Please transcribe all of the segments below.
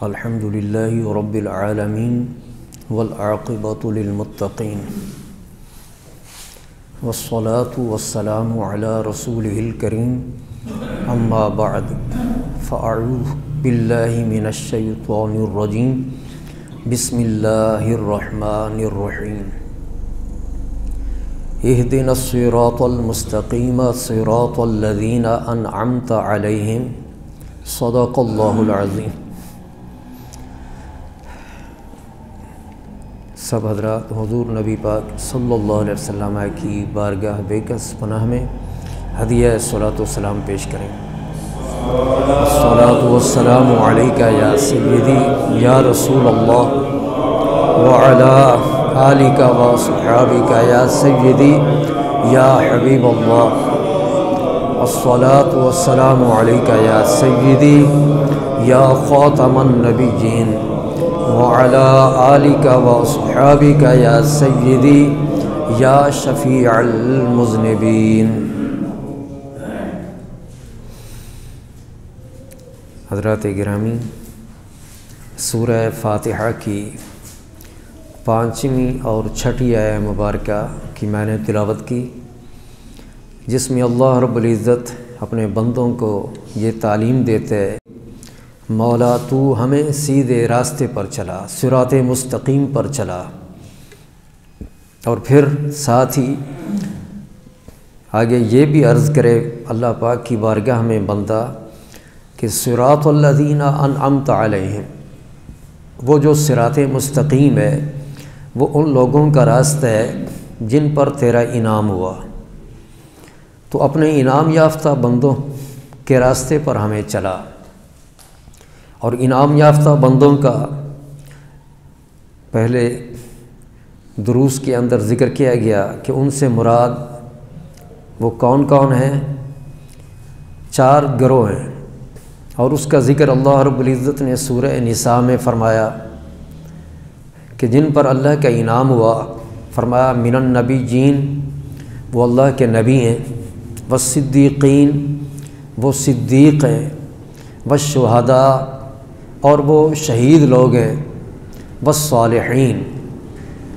الحمد للہ رب العالمین والعاقبۃ للمتقین والصلاة والسلام علی رسولہ الکریم اما بعد فاعوذ باللہ من الشیطان الرجیم بسم اللہ الرحمن الرحیم اہدنا الصراط المستقیم صراط الذین انعمت علیہم صدق اللہ العظیم۔ سب حضرات حضور نبی پاک صلی اللہ علیہ وسلم کی بارگاہ بےکس پناہ میں ہدیہ صلاۃ والسلام پیش کریں۔ الصلاۃ والسلام علیک یا سیدی یا رسول اللہ وعلی آلک و صحابک یا سیدی یا حبیب اللہ۔ الصلاۃ والسلام علیک یا سیدی یا خاتم النبیین وعلی آلک و صحابک یا سیدی یا شفیع المذنبین۔ حضرات گرامی، سورہ فاتحہ کی 5ویں اور 6ٹھی آیہ مبارکہ کی میں نے تلاوت کی، جس میں اللہ رب العزت اپنے بندوں کو یہ تعلیم دیتے ہیں، مولا تو ہمیں سیدھے راستے پر چلا، صراط مستقیم پر چلا، اور پھر ساتھ ہی آگے یہ بھی عرض کرے اللہ پاک کی بارگاہ میں بندہ کہ صراط الذین انعمت علیہم، وہ جو صراط مستقیم ہے وہ ان لوگوں کا راستہ ہے جن پر تیرا انعام ہوا، تو اپنے انعام یافتہ بندوں کے راستے پر ہمیں چلا۔ اور انعام یافتہ بندوں کا پہلے دروس کے اندر ذکر کیا گیا کہ ان سے مراد وہ کون کون ہیں؟ 4 گروہ ہیں، اور اس کا ذکر اللہ رب العزت نے سورہ نساء میں فرمایا کہ جن پر اللہ کا انعام ہوا، فرمایا من النبیین، وہ اللہ کے نبی ہیں، والصدیقین، وہ صدیق ہیں، والشہداء، اور وہ شہید لوگ ہیں، والصالحین،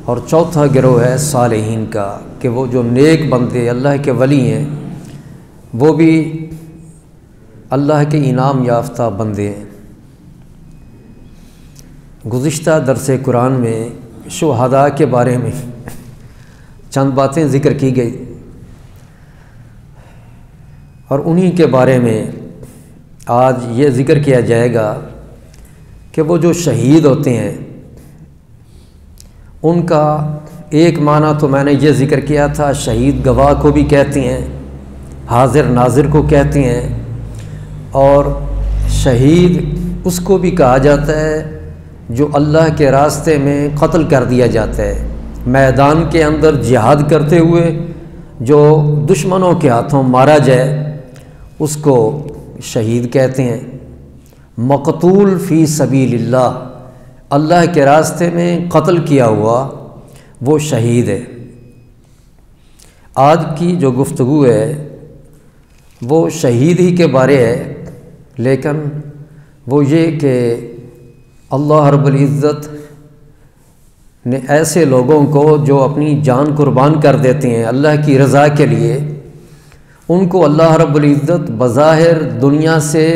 اور چوتھا گروہ ہے صالحین کا کہ وہ جو نیک بندے اللہ کے ولی ہیں وہ بھی اللہ کے انعام یافتہ بندے ہیں۔ گزشتہ درس قرآن میں شہداء کے بارے میں چند باتیں ذکر کی گئی، اور انہی کے بارے میں آج یہ ذکر کیا جائے گا کہ وہ جو شہید ہوتے ہیں ان کا ایک معنی تو میں نے یہ ذکر کیا تھا، شہید گواہ کو بھی کہتے ہیں، حاضر ناظر کو کہتے ہیں، اور شہید اس کو بھی کہا جاتا ہے جو اللہ کے راستے میں قتل کر دیا جاتا ہے، میدان کے اندر جہاد کرتے ہوئے جو دشمنوں کے ہاتھوں مارا جائے اس کو شہید کہتے ہیں۔ مقتول فی سبیل اللہ، اللہ کے راستے میں قتل کیا ہوا وہ شہید ہے۔ آج کی جو گفتگو ہے وہ شہید ہی کے بارے ہے، لیکن وہ یہ کہ اللہ رب العزت نے ایسے لوگوں کو جو اپنی جان قربان کر دیتے ہیں اللہ کی رضا کے لیے، ان کو اللہ رب العزت بظاہر دنیا سے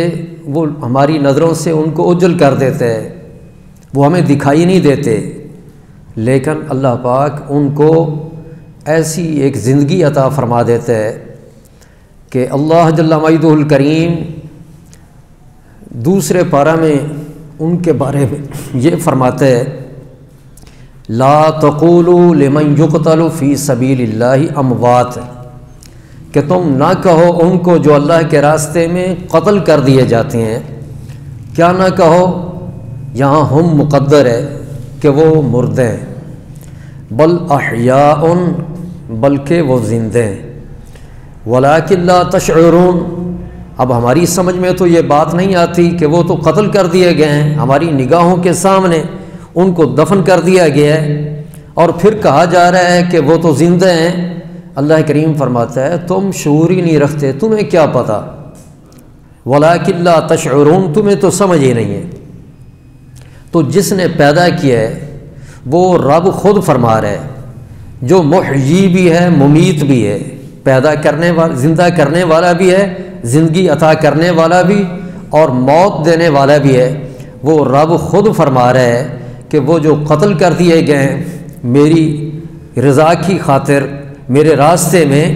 وہ ہماری نظروں سے ان کو اجل کر دیتے ہیں، وہ ہمیں دکھائی نہیں دیتے، لیکن اللہ پاک ان کو ایسی ایک زندگی عطا فرما دیتے ہے کہ اللہ جل مجدہ الکریم دوسرے پارہ میں ان کے بارے میں یہ فرماتے ہیں، لا تقولوا لمن یقتل فی سبیل اللہ اموات، کہ تم نہ کہو ان کو جو اللہ کے راستے میں قتل کر دیے جاتے ہیں، کیا نہ کہو، یہاں ہم مقدر ہے کہ وہ مردے ہیں، بل احیاء، بلکہ وہ زندے ہیں، ولکن لا تشعرون، اب ہماری سمجھ میں تو یہ بات نہیں آتی کہ وہ تو قتل کر دیے گئے ہیں، ہماری نگاہوں کے سامنے ان کو دفن کر دیا گیا ہے، اور پھر کہا جا رہا ہے کہ وہ تو زندے ہیں۔ اللہ کریم فرماتا ہے تم شعور ہی نہیں رکھتے، تمہیں کیا پتہ، وَلَٰكِن لَا تَشْعُرُونَ، تمہیں تو سمجھ ہی نہیں ہے۔ تو جس نے پیدا کیا ہے وہ رب خود فرما رہا ہے، جو محیی بھی ہے ممیت بھی ہے، پیدا کرنے والا زندہ کرنے والا بھی ہے، زندگی عطا کرنے والا بھی اور موت دینے والا بھی ہے، وہ رب خود فرما رہا ہے کہ وہ جو قتل کر دیے گئے ہیں میری رضا کی خاطر میرے راستے میں،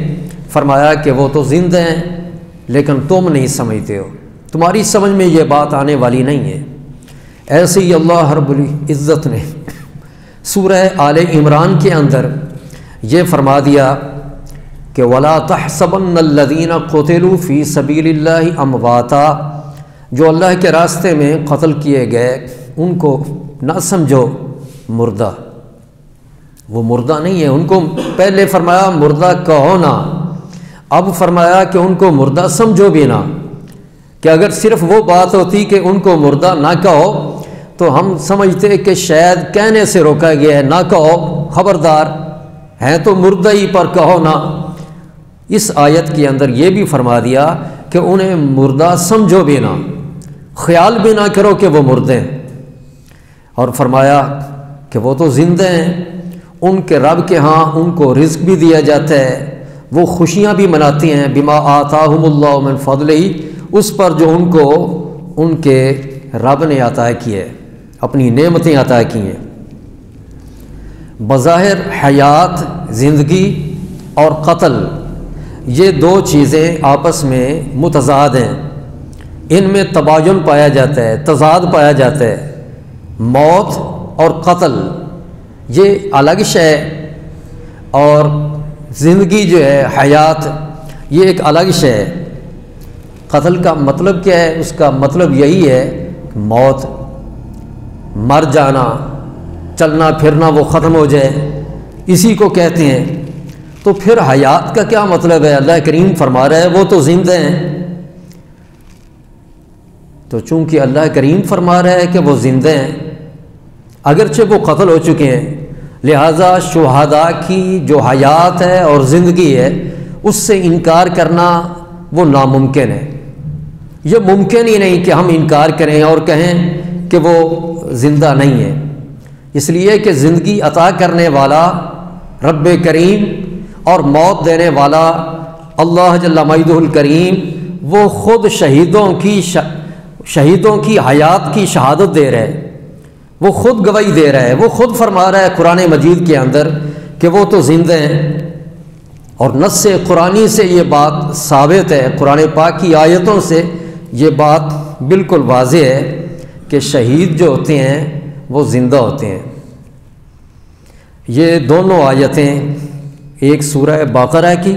فرمایا کہ وہ تو زندہ ہیں لیکن تم نہیں سمجھتے ہو، تمہاری سمجھ میں یہ بات آنے والی نہیں ہے۔ ایسے ہی اللہ رب العزت نے سورہ آل عمران کے اندر یہ فرما دیا کہ وَلَا تَحْسَبَنَّ الَّذِينَ قُتِلُوا فِي سَبِيلِ اللَّهِ أَمْوَاتًا، جو اللہ کے راستے میں قتل کیے گئے ان کو نہ سمجھو مردہ، وہ مردہ نہیں ہے، ان کو پہلے فرمایا مردہ کہو نہ، اب فرمایا کہ ان کو مردہ سمجھو بھی نہ، کہ اگر صرف وہ بات ہوتی کہ ان کو مردہ نہ کہو تو ہم سمجھتے کہ شاید کہنے سے روکا گیا ہے، نہ کہو، خبردار ہیں تو مردہ ہی پر کہو نہ۔ اس آیت کے اندر یہ بھی فرما دیا کہ انہیں مردہ سمجھو بھی نہ، خیال بھی نہ کرو کہ وہ مردے ہیں، اور فرمایا کہ وہ تو زندہ ہیں، ان کے رب کے ہاں ان کو رزق بھی دیا جاتا ہے، وہ خوشیاں بھی مناتی ہیں بما آتاہم اللہ من فضلہ، اس پر جو ان کو ان کے رب نے عطا کیے، اپنی نعمتیں عطا کی ہیں۔ بظاہر حیات زندگی اور قتل یہ دو چیزیں آپس میں متضاد ہیں، ان میں تباین پایا جاتا ہے، تضاد پایا جاتا ہے۔ موت اور قتل یہ الگ شے اور زندگی جو ہے حیات یہ ایک الگ شے ہے۔ قتل کا مطلب کیا ہے؟ اس کا مطلب یہی ہے کہ موت، مر جانا، چلنا پھرنا وہ ختم ہو جائے، اسی کو کہتے ہیں۔ تو پھر حیات کا کیا مطلب ہے؟ اللہ کریم فرما رہا ہے وہ تو زندہ ہیں، تو چونکہ اللہ کریم فرما رہا ہے کہ وہ زندہ ہیں اگرچہ وہ قتل ہو چکے ہیں، لہذا شہداء کی جو حیات ہے اور زندگی ہے اس سے انکار کرنا وہ ناممکن ہے۔ یہ ممکن ہی نہیں کہ ہم انکار کریں اور کہیں کہ وہ زندہ نہیں ہے، اس لیے کہ زندگی عطا کرنے والا رب کریم اور موت دینے والا اللہ جل مجدہ الکریم وہ خود شہیدوں کی حیات کی شہادت دے رہے ہیں، وہ خود گواہی دے رہا ہے، وہ خود فرما رہا ہے قرآن مجید کے اندر کہ وہ تو زندہ ہیں، اور نص قرآنی سے یہ بات ثابت ہے، قرآن پاک کی آیتوں سے یہ بات بالکل واضح ہے کہ شہید جو ہوتے ہیں وہ زندہ ہوتے ہیں۔ یہ دونوں آیتیں، ایک سورہ بقرہ کی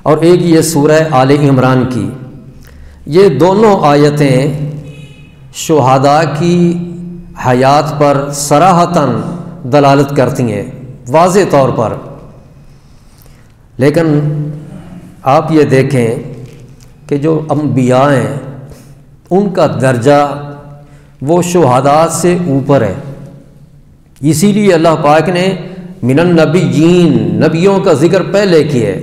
اور ایک یہ سورہ آل عمران کی، یہ دونوں آیتیں شہداء کی حیات پر صراحتاً دلالت کرتی ہیں واضح طور پر۔ لیکن آپ یہ دیکھیں کہ جو انبیاء ہیں ان کا درجہ وہ شہداء سے اوپر ہے، اسی لیے اللہ پاک نے من النبیین نبیوں کا ذکر پہلے کیا،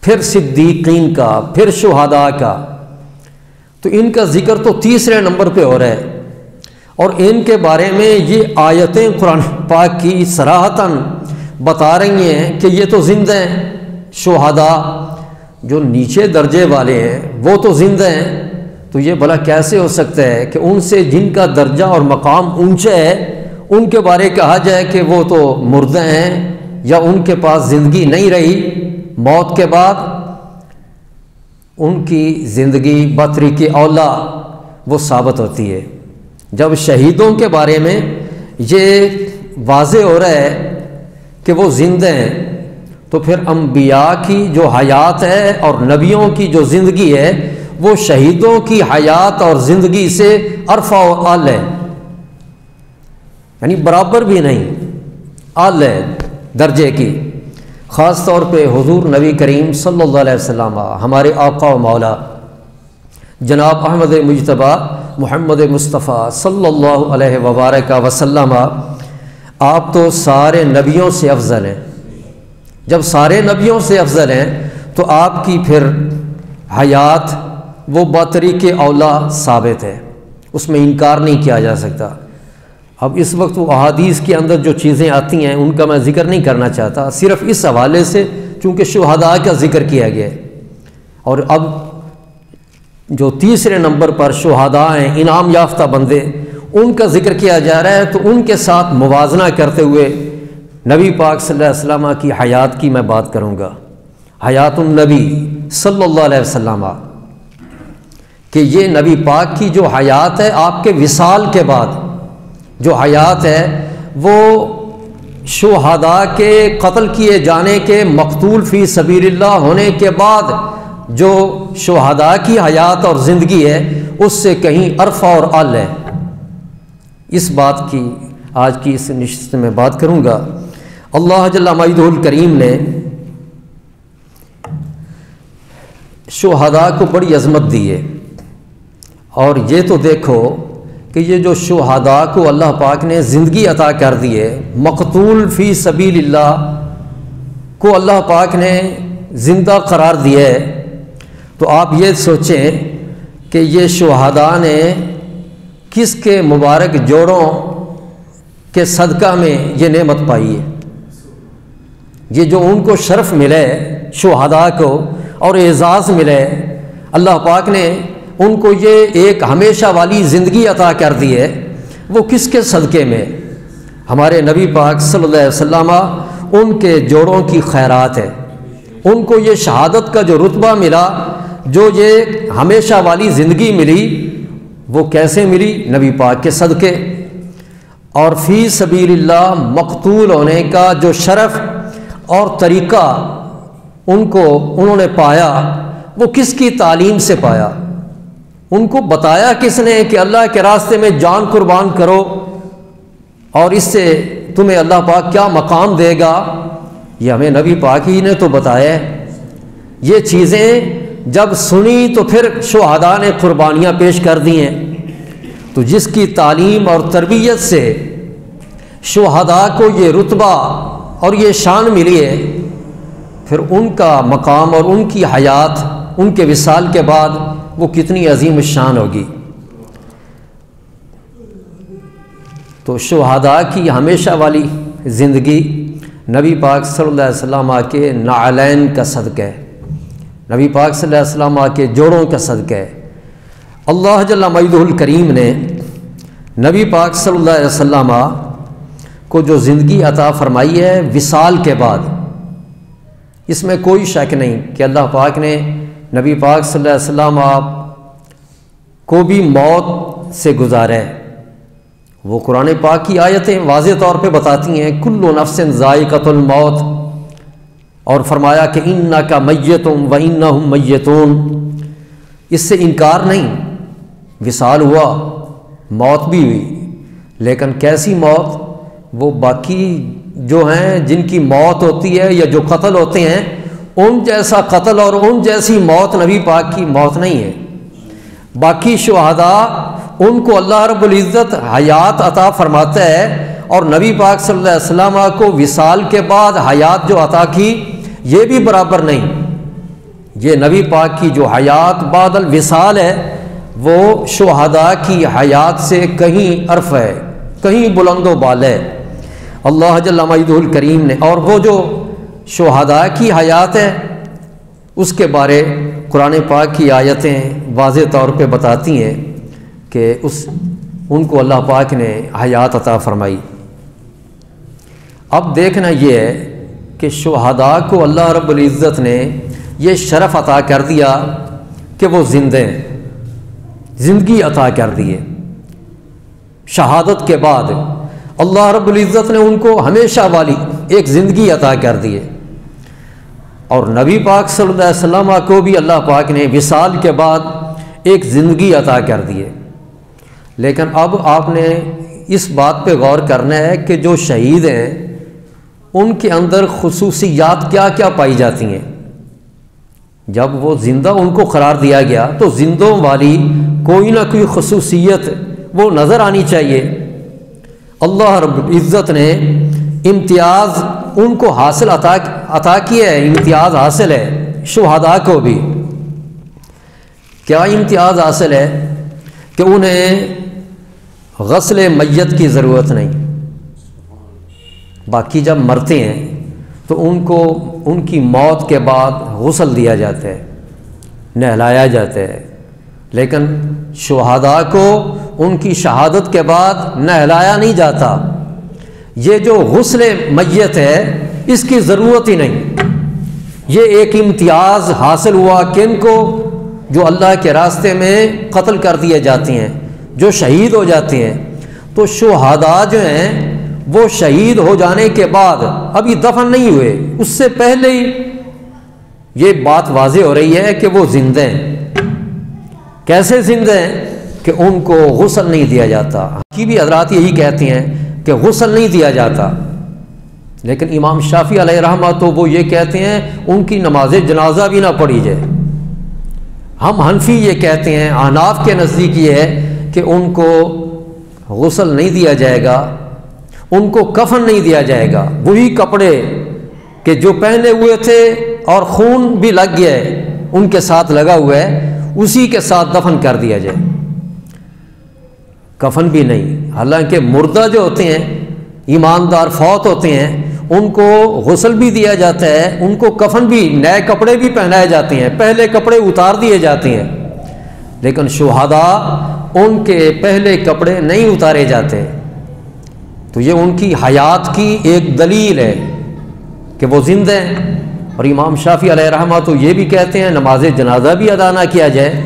پھر صدیقین کا، پھر شہداء کا، تو ان کا ذکر تو تیسرے نمبر پہ ہو رہا ہے، اور ان کے بارے میں یہ آیتیں قرآن پاک کی صراحتاً بتا رہی ہیں کہ یہ تو زندہ ہیں۔ شہداء جو نیچے درجے والے ہیں وہ تو زندہ ہیں، تو یہ بھلا کیسے ہو سکتا ہے کہ ان سے جن کا درجہ اور مقام اونچا ہے ان کے بارے کہا جائے کہ وہ تو مردہ ہیں یا ان کے پاس زندگی نہیں رہی، موت کے بعد ان کی زندگی بطریق اولا وہ ثابت ہوتی ہے۔ جب شہیدوں کے بارے میں یہ واضح ہو رہا ہے کہ وہ زندہ ہیں، تو پھر انبیاء کی جو حیات ہے اور نبیوں کی جو زندگی ہے وہ شہیدوں کی حیات اور زندگی سے ارفع و اعلی ہے، یعنی برابر بھی نہیں، اعلی درجے کی۔ خاص طور پہ حضور نبی کریم صلی اللہ علیہ وسلم ہمارے آقا و مولا جناب احمد مجتبیٰ محمد مصطفیٰ صلی اللہ علیہ وبارک وسلم، آپ تو سارے نبیوں سے افضل ہیں۔ جب سارے نبیوں سے افضل ہیں تو آپ کی پھر حیات وہ بطریق اولا ثابت ہے، اس میں انکار نہیں کیا جا سکتا۔ اب اس وقت وہ احادیث کے اندر جو چیزیں آتی ہیں ان کا میں ذکر نہیں کرنا چاہتا، صرف اس حوالے سے چونکہ شہداء کا ذکر کیا گیا ہے، اور اب جو تیسرے نمبر پر شہداء ہیں، انعام یافتہ بندے، ان کا ذکر کیا جا رہا ہے، تو ان کے ساتھ موازنہ کرتے ہوئے نبی پاک صلی اللہ علیہ وسلم کی حیات کی میں بات کروں گا، حیات النبی صلی اللہ علیہ وسلم، کہ یہ نبی پاک کی جو حیات ہے آپ کے وصال کے بعد جو حیات ہے، وہ شہداء کے قتل کیے جانے کے، مقتول فی سبیل اللہ ہونے کے بعد جو شہداء کی حیات اور زندگی ہے اس سے کہیں ارفع اور اعلی ہے۔ اس بات کی آج کی اس نشست میں بات کروں گا۔ اللہ جل مجدہ الکریم نے شہداء کو بڑی عظمت دی ہے، اور یہ تو دیکھو کہ یہ جو شہداء کو اللہ پاک نے زندگی عطا کر دی ہے، مقتول فی سبیل اللہ کو اللہ پاک نے زندہ قرار دیا ہے، تو آپ یہ سوچیں کہ یہ شہداء نے کس کے مبارک جوڑوں کے صدقہ میں یہ نعمت پائی ہے، یہ جو ان کو شرف ملے شہداء کو اور اعزاز ملے، اللہ پاک نے ان کو یہ ایک ہمیشہ والی زندگی عطا کر دی ہے، وہ کس کے صدقے میں؟ ہمارے نبی پاک صلی اللہ علیہ وسلم ان کے جوڑوں کی خیرات ہے، ان کو یہ شہادت کا جو رتبہ ملا، جو یہ ہمیشہ والی زندگی ملی، وہ کیسے ملی؟ نبی پاک کے صدقے۔ اور فی سبیل اللہ مقتول ہونے کا جو شرف اور طریقہ انہوں نے پایا، وہ کس کی تعلیم سے پایا؟ ان کو بتایا کس نے کہ اللہ کے راستے میں جان قربان کرو اور اس سے تمہیں اللہ پاک کیا مقام دے گا؟ یہ ہمیں نبی پاک ہی نے تو بتایا ہے۔ یہ چیزیں جب سنی تو پھر شہداء نے قربانیاں پیش کر دی ہیں، تو جس کی تعلیم اور تربیت سے شہداء کو یہ رتبہ اور یہ شان ملی ہے، پھر ان کا مقام اور ان کی حیات ان کے وصال کے بعد وہ کتنی عظیم الشان ہوگی۔ تو شہداء کی ہمیشہ والی زندگی نبی پاک صلی اللہ علیہ وسلم کے نعلین کا صدقہ ہے، نبی پاک صلی اللہ علیہ وسلم کے جوڑوں کا صدقہ ہے۔ اللہ جل مجدہ الکریم نے نبی پاک صلی اللہ علیہ وسلم کو جو زندگی عطا فرمائی ہے وصال کے بعد، اس میں کوئی شک نہیں کہ اللہ پاک نے نبی پاک صلی اللہ علیہ وسلم کو بھی موت سے گزارا ہے۔ وہ قرآن پاک کی آیتیں واضح طور پہ بتاتی ہیں کل نفس ذائقۃ الموت، اور فرمایا کہ انک میت وانہم میتون، اس سے انکار نہیں، وصال ہوا، موت بھی ہوئی، لیکن کیسی موت؟ وہ باقی جو ہیں جن کی موت ہوتی ہے یا جو قتل ہوتے ہیں ان جیسا قتل اور ان جیسی موت نبی پاک کی موت نہیں ہے۔ باقی شہداء ان کو اللہ رب العزت حیات عطا فرماتا ہے، اور نبی پاک صلی اللہ علیہ وسلم کو وصال کے بعد حیات جو عطا کی یہ بھی برابر نہیں۔ یہ نبی پاک کی جو حیات بعد الوصال ہے وہ شہداء کی حیات سے کہیں عرف ہے، کہیں بلند و بالا ہے۔ اللہ جل مجدہ الکریم نے، اور وہ جو شہداء کی حیات ہے اس کے بارے قرآن پاک کی آیتیں واضح طور پہ بتاتی ہیں کہ ان کو اللہ پاک نے حیات عطا فرمائی۔ اب دیکھنا یہ ہے کہ شہداء کو اللہ رب العزت نے یہ شرف عطا کر دیا کہ وہ زندے ہیں، زندگی عطا کر دی ہے۔ شہادت کے بعد اللہ رب العزت نے ان کو ہمیشہ والی ایک زندگی عطا کر دی ہے، اور نبی پاک صلی اللہ علیہ وسلم کو بھی اللہ پاک نے وصال کے بعد ایک زندگی عطا کر دی ہے۔ لیکن اب آپ نے اس بات پہ غور کرنا ہے کہ جو شہید ہیں ان کے اندر خصوصیات کیا کیا پائی جاتی ہیں۔ جب وہ زندہ ان کو قرار دیا گیا تو زندوں والی کوئی نہ کوئی خصوصیت وہ نظر آنی چاہیے۔ اللہ رب العزت نے امتیاز ان کو حاصل عطا کیا ہے، امتیاز حاصل ہے شہداء کو بھی۔ کیا امتیاز حاصل ہے؟ کہ انہیں غسل میت کی ضرورت نہیں۔ باقی جب مرتے ہیں تو ان کو ان کی موت کے بعد غسل دیا جاتا ہے، نہلایا جاتا ہے، لیکن شہداء کو ان کی شہادت کے بعد نہلایا نہیں جاتا۔ یہ جو غسل میت ہے اس کی ضرورت ہی نہیں۔ یہ ایک امتیاز حاصل ہوا کن کو؟ جو اللہ کے راستے میں قتل کر دیے جاتے ہیں، جو شہید ہو جاتے ہیں۔ تو شہداء جو ہیں وہ شہید ہو جانے کے بعد ابھی دفن نہیں ہوئے، اس سے پہلے ہی یہ بات واضح ہو رہی ہے کہ وہ زندہ ہیں۔ کیسے زندہ ہیں؟ کہ ان کو غسل نہیں دیا جاتا۔ کی بھی حضرات یہی کہتے ہیں کہ غسل نہیں دیا جاتا، لیکن امام شافعی علیہ رحمہ تو وہ یہ کہتے ہیں ان کی نماز جنازہ بھی نہ پڑھی جائے۔ ہم حنفی یہ کہتے ہیں، احناف کے نزدیک یہ ہے کہ ان کو غسل نہیں دیا جائے گا، ان کو کفن نہیں دیا جائے گا، وہی کپڑے کہ جو پہنے ہوئے تھے اور خون بھی لگ گیا ہے ان کے ساتھ لگا ہوا ہے، اسی کے ساتھ دفن کر دیا جائے، کفن بھی نہیں۔ حالانکہ مردہ جو ہوتے ہیں، ایماندار فوت ہوتے ہیں، ان کو غسل بھی دیا جاتا ہے، ان کو کفن بھی، نئے کپڑے بھی پہنائے جاتے ہیں، پہلے کپڑے اتار دیے جاتے ہیں، لیکن شہداء ان کے پہلے کپڑے نہیں اتارے جاتے۔ تو یہ ان کی حیات کی ایک دلیل ہے کہ وہ زندہ ہیں۔ اور امام شافعی علیہ رحمہ تو یہ بھی کہتے ہیں نماز جنازہ بھی ادا نہ کیا جائے،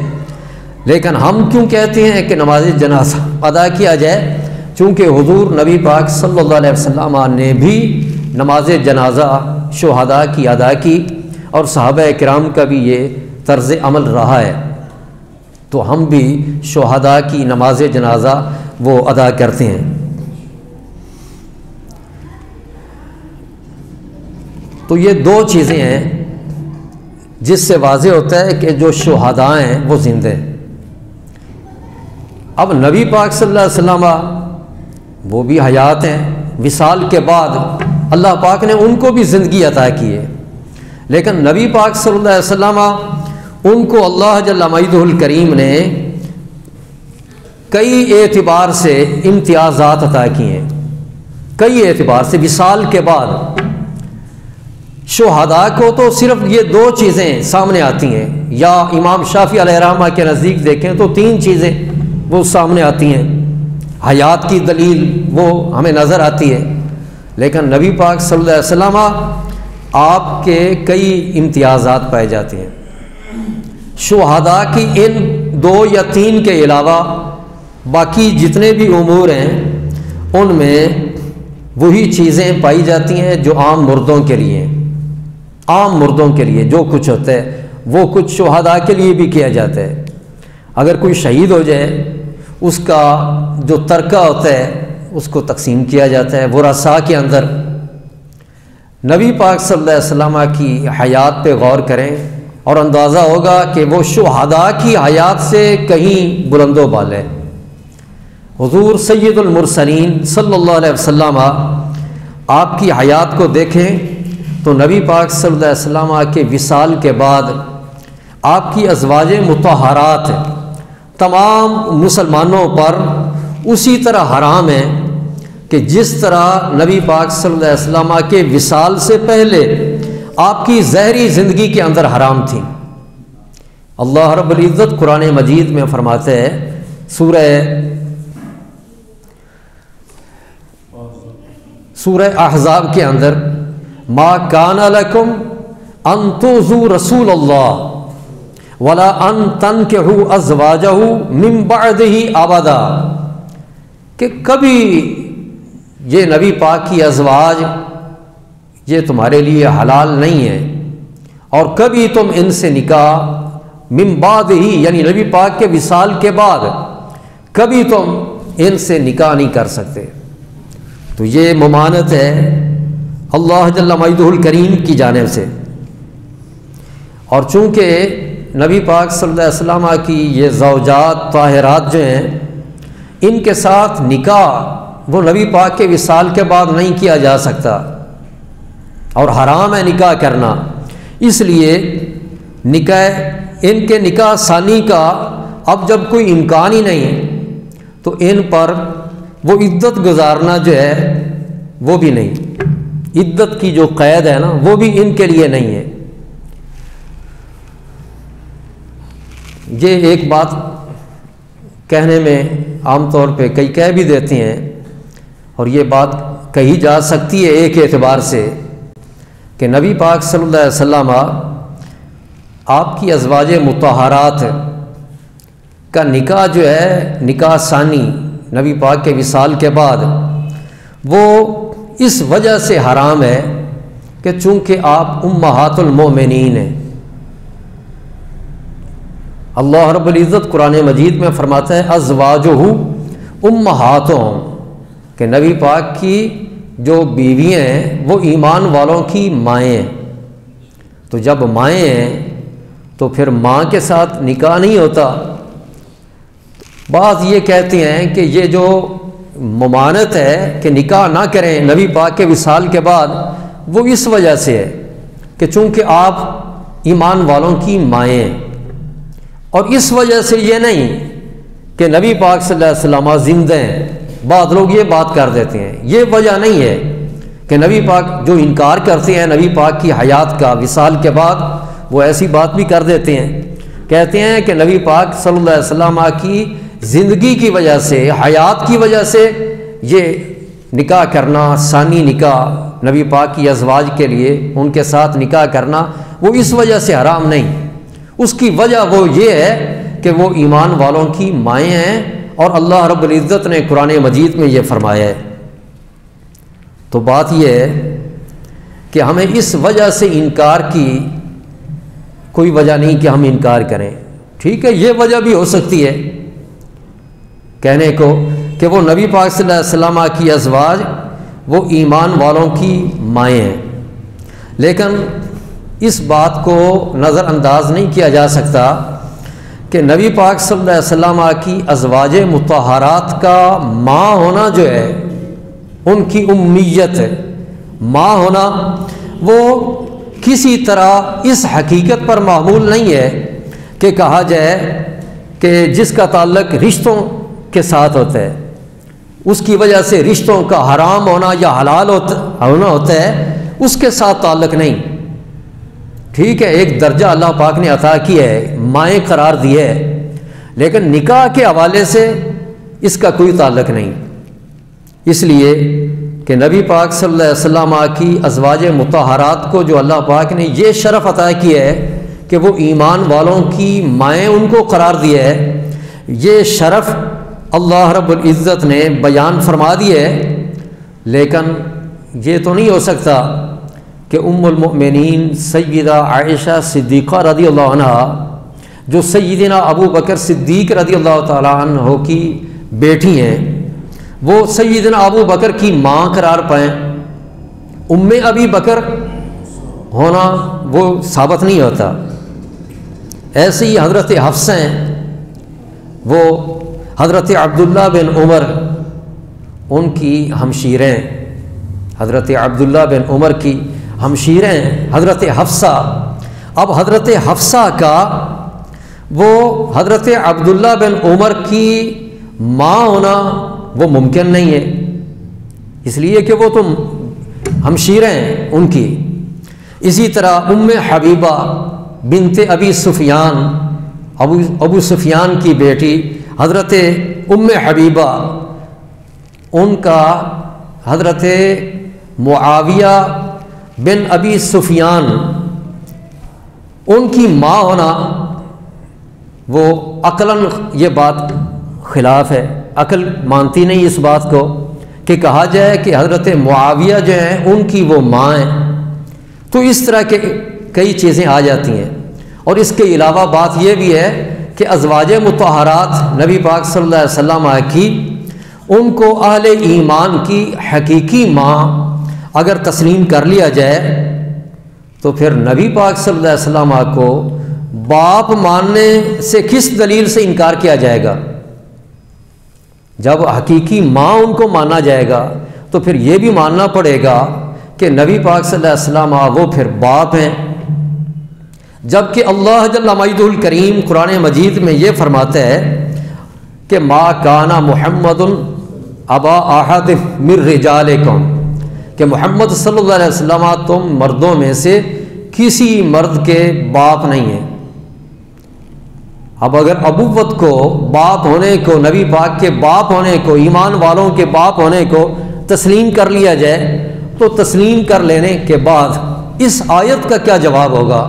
لیکن ہم کیوں کہتے ہیں کہ نماز جنازہ ادا کیا جائے؟ چونکہ حضور نبی پاک صلی اللہ علیہ وسلم نے بھی نماز جنازہ شہداء کی ادا کی، اور صحابہ کرام کا بھی یہ طرز عمل رہا ہے، تو ہم بھی شہداء کی نماز جنازہ وہ ادا کرتے ہیں۔ تو یہ دو چیزیں ہیں جس سے واضح ہوتا ہے کہ جو شہداء ہیں وہ زندہ ہیں۔ اب نبی پاک صلی اللہ علیہ وسلم وہ بھی حیات ہیں، وصال کے بعد اللہ پاک نے ان کو بھی زندگی عطا کی ہے، لیکن نبی پاک صلی اللہ علیہ وسلم ان کو اللہ جل مجدہ الکریم نے کئی اعتبار سے امتیازات عطا کیے ہیں، کئی اعتبار سے۔ وصال کے بعد شہداء کو تو صرف یہ دو چیزیں سامنے آتی ہیں، یا امام شافعی علیہ رحمہ کے نزدیک دیکھیں تو تین چیزیں وہ سامنے آتی ہیں، حیات کی دلیل وہ ہمیں نظر آتی ہے، لیکن نبی پاک صلی اللہ علیہ وسلم آپ کے کئی امتیازات پائے جاتے ہیں۔ شہداء کی ان دو یا تین کے علاوہ باقی جتنے بھی امور ہیں ان میں وہی چیزیں پائی جاتی ہیں جو عام مردوں کے لیے ہیں۔ عام مردوں کے لیے جو کچھ ہوتا ہے وہ کچھ شہداء کے لیے بھی کیا جاتا ہے۔ اگر کوئی شہید ہو جائے اس کا جو ترکہ ہوتا ہے اس کو تقسیم کیا جاتا ہے ورثاء کے اندر۔ نبی پاک صلی اللہ علیہ وسلم کی حیات پہ غور کریں اور اندازہ ہوگا کہ وہ شہداء کی حیات سے کہیں بلند و بالا ہے۔ حضور سید المرسلین صلی اللہ علیہ وسلم آپ کی حیات کو دیکھیں تو نبی پاک صلی اللہ علیہ وسلم کے وصال کے بعد آپ کی ازواج مطہرات تمام مسلمانوں پر اسی طرح حرام ہیں کہ جس طرح نبی پاک صلی اللہ علیہ وسلم کے وصال سے پہلے آپ کی ظاہری زندگی کے اندر حرام تھیں۔ اللہ رب العزت قرآن مجید میں فرماتے ہیں سورہ احزاب کے اندر، ما کان لکم ان تؤذوا رسول اللہ ولا ان تنکحوا ازواجہ من بعدہ ابدا، کہ کبھی یہ نبی پاک کی ازواج یہ تمہارے لیے حلال نہیں ہے، اور کبھی تم ان سے نکاح من بعد ہی یعنی نبی پاک کے وصال کے بعد کبھی تم ان سے نکاح نہیں کر سکتے۔ تو یہ ممانعت ہے اللہ جل مجدہ الکریم کی جانب سے۔ اور چونکہ نبی پاک صلی اللہ علیہ وسلم کی یہ زوجات طاہرات جو ہیں ان کے ساتھ نکاح وہ نبی پاک کے وصال کے بعد نہیں کیا جا سکتا، اور حرام ہے نکاح کرنا، اس لیے نکاح ان کے نکاح ثانی کا اب جب کوئی امکان ہی نہیں تو ان پر وہ عدت گزارنا جو ہے وہ بھی نہیں، عدت کی جو قید ہے نا وہ بھی ان کے لیے نہیں ہے۔ یہ ایک بات کہنے میں عام طور پہ کئی کہہ بھی دیتے ہیں، اور یہ بات کہی جا سکتی ہے ایک اعتبار سے کہ نبی پاک صلی اللہ علیہ وسلم آپ کی ازواج مطہرات کا نکاح جو ہے، نکاح ثانی نبی پاک کے وصال کے بعد، وہ اس وجہ سے حرام ہے کہ چونکہ آپ امہات المومنین ہیں۔ اللہ رب العزت قرآن مجید میں فرماتا ہے ازواجہ امہاتہم، کہ نبی پاک کی جو بیویاں ہیں وہ ایمان والوں کی مائیں ہیں۔ تو جب مائیں ہیں تو پھر ماں کے ساتھ نکاح نہیں ہوتا۔ بعض یہ کہتے ہیں کہ یہ جو ممانعت ہے کہ نکاح نہ کریں نبی پاک کے وصال کے بعد، وہ اس وجہ سے ہے کہ چونکہ آپ ایمان والوں کی مائیں ہیں، اور اس وجہ سے یہ نہیں کہ نبی پاک صلی اللہ علیہ وسلم زندہ ہیں۔ بعض لوگ یہ بات کر دیتے ہیں، یہ وجہ نہیں ہے کہ نبی پاک جو انکار کرتے ہیں نبی پاک کی حیات کا وصال کے بعد، وہ ایسی بات بھی کر دیتے ہیں، کہتے ہیں کہ نبی پاک صلی اللہ علیہ وسلم کی زندگی کی وجہ سے، حیات کی وجہ سے یہ نکاح کرنا، ثانی نکاح نبی پاک کی ازواج کے لیے ان کے ساتھ نکاح کرنا، وہ اس وجہ سے حرام نہیں۔ اس کی وجہ وہ یہ ہے کہ وہ ایمان والوں کی مائیں ہیں، اور اللہ رب العزت نے قرآن مجید میں یہ فرمایا ہے۔ تو بات یہ ہے کہ ہمیں اس وجہ سے انکار کی کوئی وجہ نہیں کہ ہم انکار کریں۔ ٹھیک ہے، یہ وجہ بھی ہو سکتی ہے کہنے کو کہ وہ نبی پاک صلی اللہ علیہ وسلم کی ازواج وہ ایمان والوں کی مائیں ہیں، لیکن اس بات کو نظر انداز نہیں کیا جا سکتا کہ نبی پاک صلی اللہ علیہ وسلم کی ازواج مطہرات کا ماں ہونا جو ہے، ان کی امیت ماں ہونا، وہ کسی طرح اس حقیقت پر معمول نہیں ہے کہ کہا جائے کہ جس کا تعلق رشتوں کے ساتھ ہوتا ہے، اس کی وجہ سے رشتوں کا حرام ہونا یا حلال ہونا ہوتا ہے، اس کے ساتھ تعلق نہیں۔ ٹھیک ہے، ایک درجہ اللہ پاک نے عطا کیا ہے، مائیں قرار دی ہے، لیکن نکاح کے حوالے سے اس کا کوئی تعلق نہیں۔ اس لیے کہ نبی پاک صلی اللہ علیہ وسلم کی ازواج مطہرات کو جو اللہ پاک نے یہ شرف عطا کیا ہے کہ وہ ایمان والوں کی مائیں ان کو قرار دیا ہے، یہ شرف اللہ رب العزت نے بیان فرما دی ہے۔ لیکن یہ تو نہیں ہو سکتا کہ ام المؤمنین سیدہ عائشہ صدیقہ رضی اللہ عنہ، جو سیدنا ابو بکر صدیق رضی اللہ تعالیٰ عنہ کی بیٹی ہیں، وہ سیدنا ابو بکر کی ماں قرار پائیں۔ ام ابی بکر ہونا وہ ثابت نہیں ہوتا۔ ایسے ہی حضرت حفصہ ہیں، وہ حضرت عبداللہ بن عمر ان کی ہمشیریں، حضرت عبداللہ بن عمر کی ہمشیریں حضرت حفصہ۔ اب حضرت حفصہ کا وہ حضرت عبداللہ بن عمر کی ماں ہونا وہ ممکن نہیں ہے، اس لیے کہ وہ تو ہمشیریں ہیں ان کی۔ اسی طرح ام حبیبہ بنت ابی سفیان، ابو سفیان کی بیٹی حضرت ام حبیبہ، ان کا حضرت معاویہ بن ابی سفیان ان کی ماں ہونا وہ عقلاً یہ بات خلاف ہے، عقل مانتی نہیں اس بات کو کہ کہا جائے کہ حضرت معاویہ جو ہیں ان کی وہ ماں ہیں۔ تو اس طرح کے کئی چیزیں آ جاتی ہیں۔ اور اس کے علاوہ بات یہ بھی ہے کہ ازواج مطہرات نبی پاک صلی اللہ علیہ وسلم کی، ان کو اہل ایمان کی حقیقی ماں اگر تسلیم کر لیا جائے تو پھر نبی پاک صلی اللہ علیہ وسلم کو باپ ماننے سے کس دلیل سے انکار کیا جائے گا؟ جب حقیقی ماں ان کو مانا جائے گا تو پھر یہ بھی ماننا پڑے گا کہ نبی پاک صلی اللہ علیہ وسلم وہ پھر باپ ہیں۔ جبکہ اللہ جل مجدہ الکریم قرآن مجید میں یہ فرماتا ہے کہ ما کان محمد ابا احد من رجالکم، کہ محمد صلی اللہ علیہ وسلم تم مردوں میں سے کسی مرد کے باپ نہیں ہیں۔ اب اگر ابوت کو، باپ ہونے کو، نبی پاک کے باپ ہونے کو، ایمان والوں کے باپ ہونے کو تسلیم کر لیا جائے تو تسلیم کر لینے کے بعد اس آیت کا کیا جواب ہوگا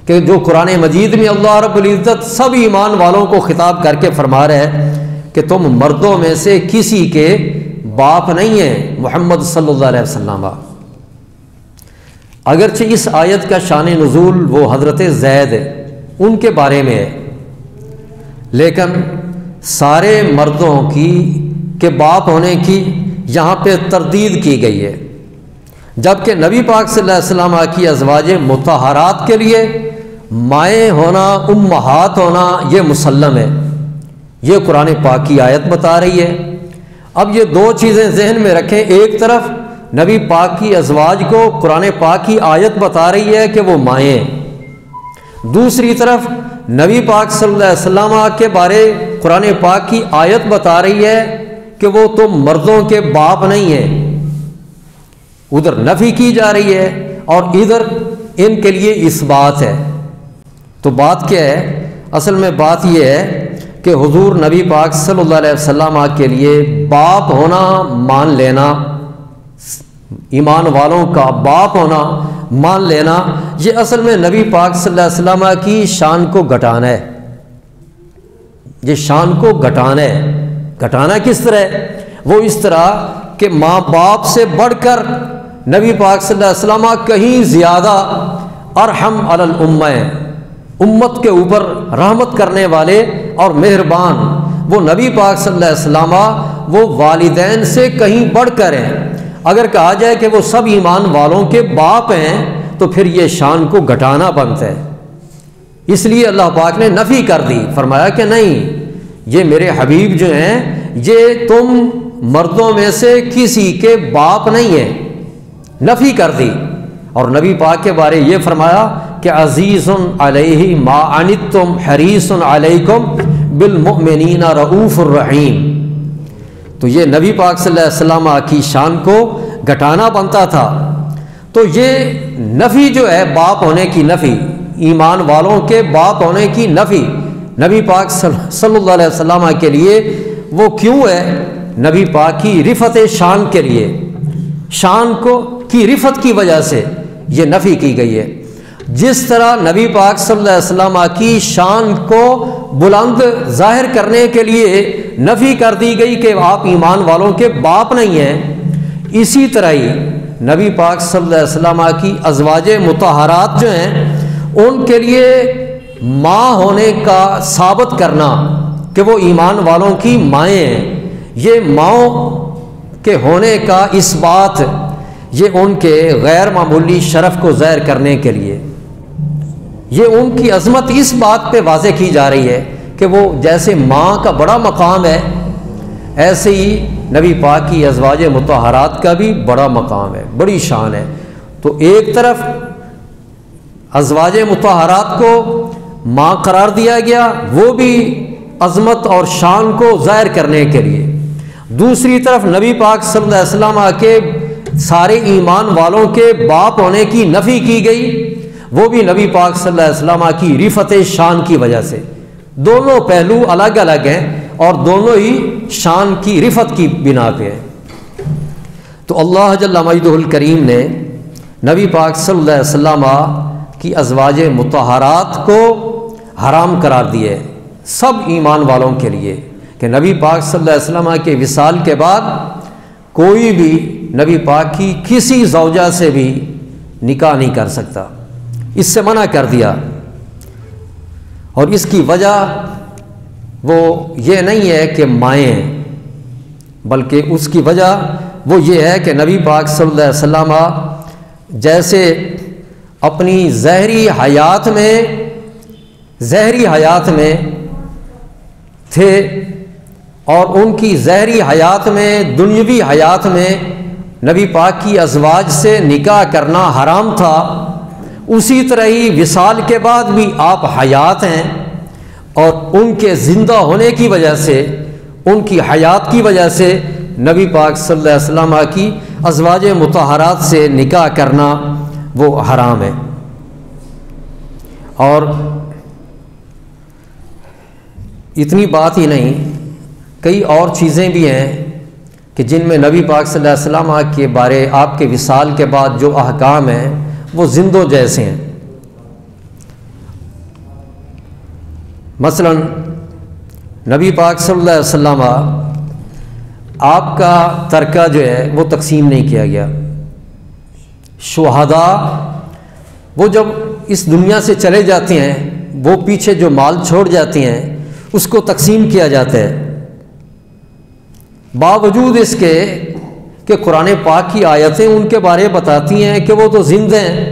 کہ جو قرآن مجید میں اللہ رب العزت سب ایمان والوں کو خطاب کر کے فرما رہا ہے کہ تم مردوں میں سے کسی کے باپ نہیں ہیں محمد صلی اللہ علیہ وسلم۔ اگرچہ اس آیت کا شان نزول وہ حضرت زید ان کے بارے میں ہے، لیکن سارے مردوں کے باپ ہونے کی یہاں پہ تردید کی گئی ہے، جبکہ نبی پاک صلی اللہ علیہ وسلم کی ازواج مطہرات کے لیے مائیں ہونا، امہات ہونا یہ مسلم ہے، یہ قرآن پاک کی آیت بتا رہی ہے۔ اب یہ دو چیزیں ذہن میں رکھیں، ایک طرف نبی پاک کی ازواج کو قرآن پاک کی آیت بتا رہی ہے کہ وہ مائیں ہیں، دوسری طرف نبی پاک صلی اللہ علیہ وسلم کے بارے قرآن پاک کی آیت بتا رہی ہے کہ وہ تو مردوں کے باپ نہیں ہیں۔ ادھر نفی کی جا رہی ہے اور ادھر ان کے لیے اس بات ہے۔ تو بات کیا ہے؟ اصل میں بات یہ ہے کہ حضور نبی پاک صلی اللہ علیہ وسلم کے لیے باپ ہونا مان لینا، ایمان والوں کا باپ ہونا مان لینا، یہ اصل میں نبی پاک صلی اللہ علیہ وسلم کی شان کو گھٹانا ہے۔ یہ شان کو گھٹانا ہے۔ گھٹانا کس طرح ہے؟ وہ اس طرح کہ ماں باپ سے بڑھ کر نبی پاک صلی اللہ علیہ وسلم کہیں زیادہ ارحم علی الامہ ہیں، امت کے اوپر رحمت کرنے والے اور مہربان وہ نبی پاک صلی اللہ علیہ وسلم وہ والدین سے کہیں بڑھ کر ہیں۔ اگر کہا جائے کہ وہ سب ایمان والوں کے باپ ہیں تو پھر یہ شان کو گھٹانا بنتا ہے۔ اس لیے اللہ پاک نے نفی کر دی، فرمایا کہ نہیں، یہ میرے حبیب جو ہیں یہ تم مردوں میں سے کسی کے باپ نہیں ہیں، نفی کر دی۔ اور نبی پاک کے بارے یہ فرمایا کہ عزیز علیہ ما عنتم حریص علیکم بالمؤمنین رؤوف الرحیم۔ تو یہ نبی پاک صلی اللہ علیہ وسلم کی شان کو گھٹانا بنتا تھا۔ تو یہ نفی جو ہے باپ ہونے کی نفی، ایمان والوں کے باپ ہونے کی نفی نبی پاک صلی اللہ علیہ وسلم کے لیے وہ کیوں ہے؟ نبی پاک کی رفعت شان کے لیے، شان کی رفعت کی وجہ سے یہ نفی کی گئی ہے۔ جس طرح نبی پاک صلی اللہ علیہ وسلم کی شان کو بلند ظاہر کرنے کے لیے نفی کر دی گئی کہ آپ ایمان والوں کے باپ نہیں ہیں، اسی طرح ہی نبی پاک صلی اللہ علیہ وسلم کی ازواج مطہرات جو ہیں ان کے لیے ماں ہونے کا ثابت کرنا کہ وہ ایمان والوں کی مائیں ہیں، یہ ماؤں کے ہونے کا اس بات یہ ان کے غیر معمولی شرف کو ظاہر کرنے کے لیے، یہ ان کی عظمت اس بات پہ واضح کی جا رہی ہے کہ وہ جیسے ماں کا بڑا مقام ہے ایسے ہی نبی پاک کی ازواج مطہرات کا بھی بڑا مقام ہے، بڑی شان ہے۔ تو ایک طرف ازواج مطہرات کو ماں قرار دیا گیا، وہ بھی عظمت اور شان کو ظاہر کرنے کے لیے، دوسری طرف نبی پاک صلی اللہ علیہ وسلم کے سارے ایمان والوں کے باپ ہونے کی نفی کی گئی، وہ بھی نبی پاک صلی اللہ علیہ وسلم کی رفعت شان کی وجہ سے۔ دونوں پہلو الگ الگ ہیں اور دونوں ہی شان کی رفعت کی بنا پہ ہیں۔ تو اللہ جل مجدہ الکریم نے نبی پاک صلی اللہ علیہ وسلم کی ازواج مطہرات کو حرام قرار دیے سب ایمان والوں کے لیے کہ نبی پاک صلی اللہ علیہ وسلم کے وصال کے بعد کوئی بھی نبی پاک کی کسی زوجہ سے بھی نکاح نہیں کر سکتا، اس سے منع کر دیا۔ اور اس کی وجہ وہ یہ نہیں ہے کہ مائیں ہیں، بلکہ اس کی وجہ وہ یہ ہے کہ نبی پاک صلی اللہ علیہ وسلم جیسے اپنی ظاہری حیات میں تھے اور ان کی ظاہری حیات میں، دنیوی حیات میں نبی پاک کی ازواج سے نکاح کرنا حرام تھا، اسی طرح ہی وصال کے بعد بھی آپ حیات ہیں اور ان کے زندہ ہونے کی وجہ سے، ان کی حیات کی وجہ سے نبی پاک صلی اللہ علیہ وسلم کی ازواج مطہرات سے نکاح کرنا وہ حرام ہے۔ اور اتنی بات ہی نہیں، کئی اور چیزیں بھی ہیں کہ جن میں نبی پاک صلی اللہ علیہ وسلم کے بارے آپ کے وصال کے بعد جو احکام ہیں وہ زندوں جیسے ہیں۔ مثلا نبی پاک صلی اللہ علیہ وسلم آپ کا ترکہ جو ہے وہ تقسیم نہیں کیا گیا۔ شہداء وہ جب اس دنیا سے چلے جاتے ہیں وہ پیچھے جو مال چھوڑ جاتے ہیں اس کو تقسیم کیا جاتا ہے، باوجود اس کے کہ قرآن پاک کی آیتیں ان کے بارے بتاتی ہیں کہ وہ تو زندہ ہیں،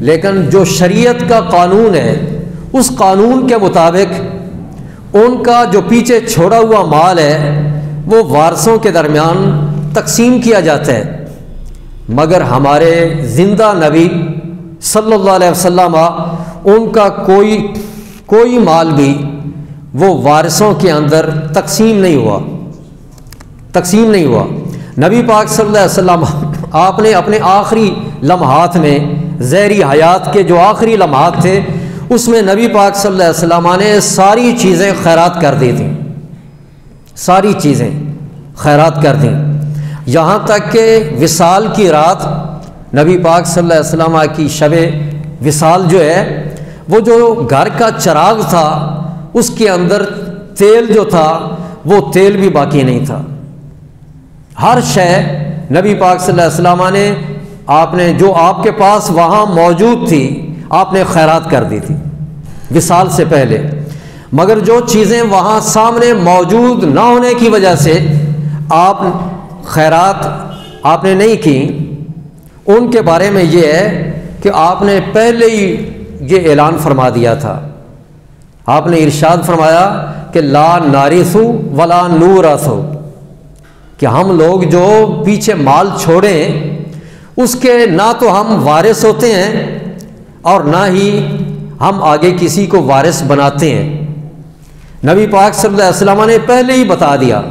لیکن جو شریعت کا قانون ہے اس قانون کے مطابق ان کا جو پیچھے چھوڑا ہوا مال ہے وہ وارثوں کے درمیان تقسیم کیا جاتا ہے، مگر ہمارے زندہ نبی صلی اللہ علیہ وسلم ان کا کوئی مال بھی وہ وارثوں کے اندر تقسیم نہیں ہوا۔ نبی پاک صلی اللہ علیہ وسلم آپ نے اپنے آخری لمحات میں، زہری حیات کے جو آخری لمحات تھے اس میں نبی پاک صلی اللہ علیہ وسلم نے ساری چیزیں خیرات کر دی تھیں، ساری چیزیں خیرات کر دیں، یہاں تک کہ وصال کی رات نبی پاک صلی اللہ علیہ وسلم کی شب وصال جو ہے وہ جو گھر کا چراغ تھا اس کے اندر تیل جو تھا وہ تیل بھی باقی نہیں تھا، ہر شے نبی پاک صلی اللہ علیہ وسلم نے آپ نے جو آپ کے پاس وہاں موجود تھی آپ نے خیرات کر دی تھی وصال سے پہلے، مگر جو چیزیں وہاں سامنے موجود نہ ہونے کی وجہ سے آپ خیرات آپ نے نہیں کی، ان کے بارے میں یہ ہے کہ آپ نے پہلے ہی یہ اعلان فرما دیا تھا، آپ نے ارشاد فرمایا کہ لا نارث ولا نورث، کہ ہم لوگ جو پیچھے مال چھوڑیں اس کے نہ تو ہم وارث ہوتے ہیں اور نہ ہی ہم آگے کسی کو وارث بناتے ہیں۔ نبی پاک صلی اللہ علیہ وسلم نے پہلے ہی بتا دیا،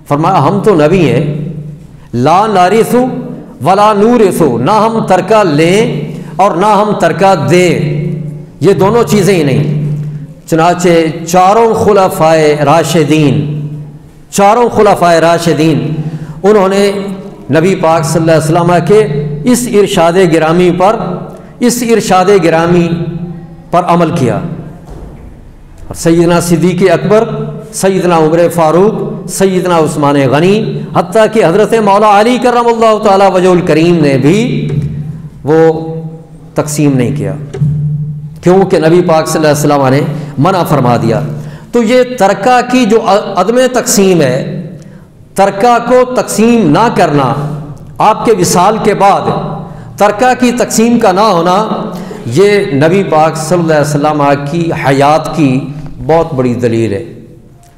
فرمایا ہم تو نبی ہیں، لا نارث ولا نورث، نہ ہم ترکہ لیں اور نہ ہم ترکہ دیں، یہ دونوں چیزیں ہی نہیں۔ چنانچہ چاروں خلفائے راشدین انہوں نے نبی پاک صلی اللہ علیہ وسلم کے اس ارشاد گرامی پر عمل کیا، سیدنا صدیق اکبر، سیدنا عمر فاروق، سیدنا عثمان غنی، حتیٰ کہ حضرت مولا علی کرم اللہ تعالی وجہ الکریم نے بھی وہ تقسیم نہیں کیا، کیونکہ نبی پاک صلی اللہ علیہ وسلم نے منع فرما دیا۔ تو یہ ترکہ کی جو عدم تقسیم ہے، ترکہ کو تقسیم نہ کرنا، آپ کے وصال کے بعد ترکہ کی تقسیم کا نہ ہونا، یہ نبی پاک صلی اللہ علیہ وسلم کی حیات کی بہت بڑی دلیل ہے،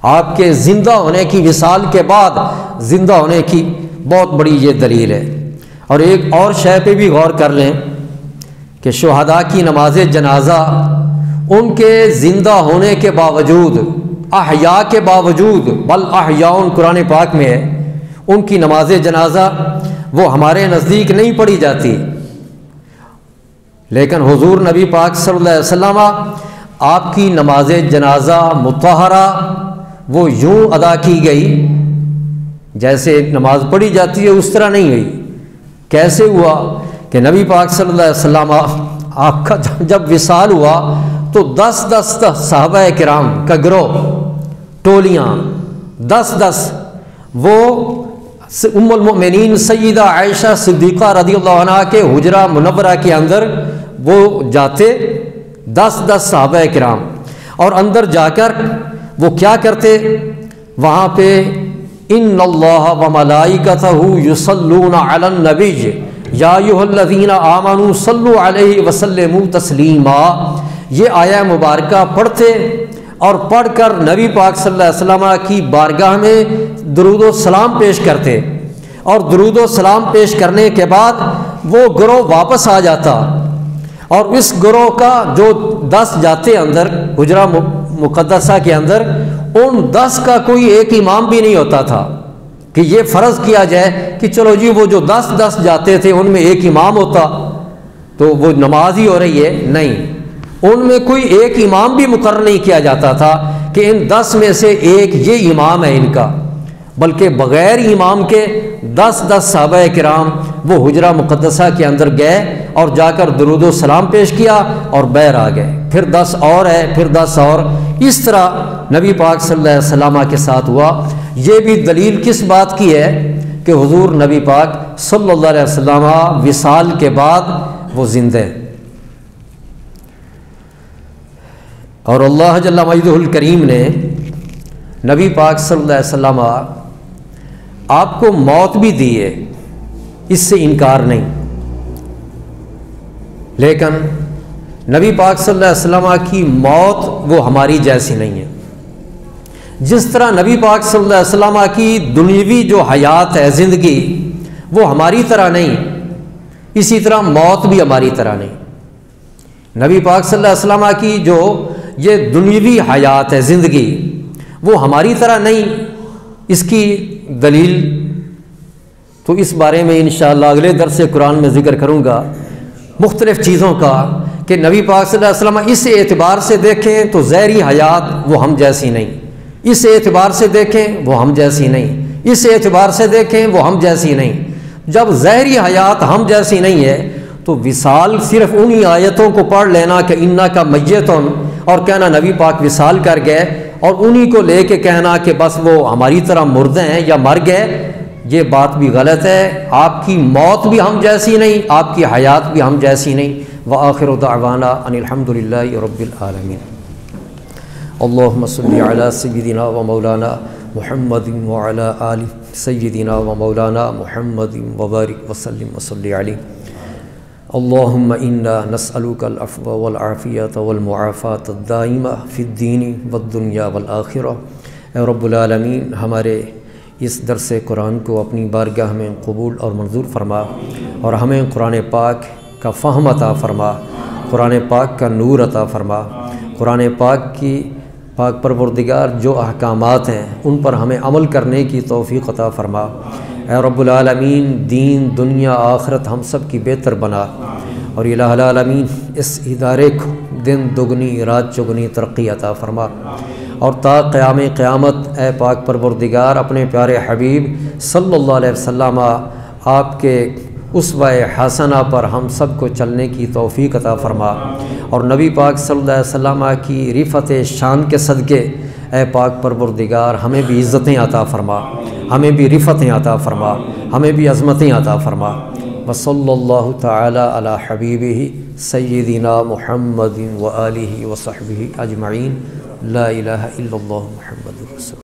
آپ کے زندہ ہونے کی وصال کے بعد زندہ ہونے کی بہت بڑی یہ دلیل ہے۔ اور ایک اور شے پہ بھی غور کر لیں کہ شہداء کی نماز جنازہ ان کے زندہ ہونے کے باوجود، احیاء کے باوجود، بل احیاء قرآن پاک میں ہے، ان کی نماز جنازہ وہ ہمارے نزدیک نہیں پڑھی جاتی، لیکن حضور نبی پاک صلی اللہ علیہ وسلم آپ کی نماز جنازہ مطہرہ وہ یوں ادا کی گئی جیسے نماز پڑھی جاتی ہے، اس طرح نہیں گئی۔ کیسے ہوا کہ نبی پاک صلی اللہ علیہ وسلم آپ کا جب وصال ہوا تو 10 صحابہ کرام کا گروہ، ٹولیاں 10 وہ ام المؤمنین سیدہ عائشہ صدیقہ رضی اللہ عنہا کے حجرہ منورہ کے اندر وہ جاتے 10 صحابہ کرام، اور اندر جا کر وہ کیا کرتے، وہاں پہ ان اللہ وملائکتہ یصلون علی النبی یا ایھا الذین آمنوا صلوا علیہ وسلموا تسلیما، یہ آیہ مبارکہ پڑھتے اور پڑھ کر نبی پاک صلی اللہ علیہ وسلم کی بارگاہ میں درود و سلام پیش کرتے، اور درود و سلام پیش کرنے کے بعد وہ گروہ واپس آ جاتا، اور اس گروہ کا جو 10 جاتے اندر حجرہ مقدسہ کے اندر، ان 10 کا کوئی ایک امام بھی نہیں ہوتا تھا، کہ یہ فرض کیا جائے کہ چلو جی وہ جو 10 جاتے تھے ان میں ایک امام ہوتا تو وہ نماز ہی ہو رہی ہے، نہیں، ان میں کوئی ایک امام بھی مقرر نہیں کیا جاتا تھا کہ ان 10 میں سے ایک یہ امام ہے ان کا، بلکہ بغیر امام کے 10 صحابہ کرام وہ حجرہ مقدسہ کے اندر گئے اور جا کر درود و سلام پیش کیا اور باہر آ گئے، پھر 10 اور ہے، پھر 10 اور، اس طرح نبی پاک صلی اللہ علیہ وسلم کے ساتھ ہوا۔ یہ بھی دلیل کس بات کی ہے کہ حضور نبی پاک صلی اللہ علیہ وسلم وصال کے بعد وہ زندہ ہیں، اور اللہ جل مجدہ الکریم نے نبی پاک صلی اللہ علیہ وسلم آپ کو موت بھی دی ہے، اس سے انکار نہیں، لیکن نبی پاک صلی اللہ علیہ وسلم کی موت وہ ہماری جیسی نہیں ہے۔ جس طرح نبی پاک صلی اللہ علیہ وسلم کی دنیاوی جو حیات ہے، زندگی، وہ ہماری طرح نہیں، اسی طرح موت بھی ہماری طرح نہیں۔ نبی پاک صلی اللہ علیہ وسلم کی جو یہ دنیاوی حیات ہے، زندگی، وہ ہماری طرح نہیں۔ اس کی دلیل تو اس بارے میں انشاءاللہ اگلے درس قرآن میں ذکر کروں گا، مختلف چیزوں کا، کہ نبی پاک صلی اللہ علیہ وسلم اس اعتبار سے دیکھیں تو ظاہری حیات وہ ہم جیسی نہیں، اس اعتبار سے دیکھیں وہ ہم جیسی نہیں، اس اعتبار سے دیکھیں وہ ہم جیسی نہیں۔ جب ظاہری حیات ہم جیسی نہیں ہے تو وصال صرف انہی آیتوں کو پڑھ لینا کہ انک میتن اور کہنا نبی پاک وصال کر گئے، اور انہی کو لے کے کہنا کہ بس وہ ہماری طرح مردے ہیں یا مر گئے، یہ بات بھی غلط ہے۔ آپ کی موت بھی ہم جیسی نہیں، آپ کی حیات بھی ہم جیسی نہیں۔ وآخر دعوانا ان الحمد للہ رب العالمین۔ اللہم صلی علی سیدنا و مولانا محمد وعلی آل سیدنا و مولانا محمد وبارک وسلم وصلی علیہ۔ اللہم انا نسألک العفو والعافیۃ والمعافاۃ الدائمہ فی الدین والدنیا والآخرہ۔ اے رب العالمین، ہمارے اس درس قرآن کو اپنی بارگاہ میں قبول اور منظور فرما، اور ہمیں قرآن پاک کا فہم عطا فرما، قرآن پاک کا نور عطا فرما، قرآن پاک کی پاک پروردگار جو احکامات ہیں ان پر ہمیں عمل کرنے کی توفیق عطا فرما۔ اے رب العالمین، دین دنیا آخرت ہم سب کی بہتر بنا، اور الہ العالمین اس ادارے کو دن دگنی رات چگنی ترقی عطا فرما، اور تا قیام قیامت اے پاک پروردگار اپنے پیارے حبیب صلی اللہ علیہ وسلم آپ کے اسوہ حسنہ پر ہم سب کو چلنے کی توفیق عطا فرما، اور نبی پاک صلی اللہ علیہ وسلم کی رفعت شان کے صدقے اے پاک پروردگار ہمیں بھی عزتیں عطا فرما، ہمیں بھی رفعتیں عطا فرما، ہمیں بھی عظمتیں عطا فرما۔ وصلی اللہ تعالی علی حبیبہ سیدنا محمد و آلہ و صحبہ اجمعین۔ لا الہ الا اللہ محمد رسول۔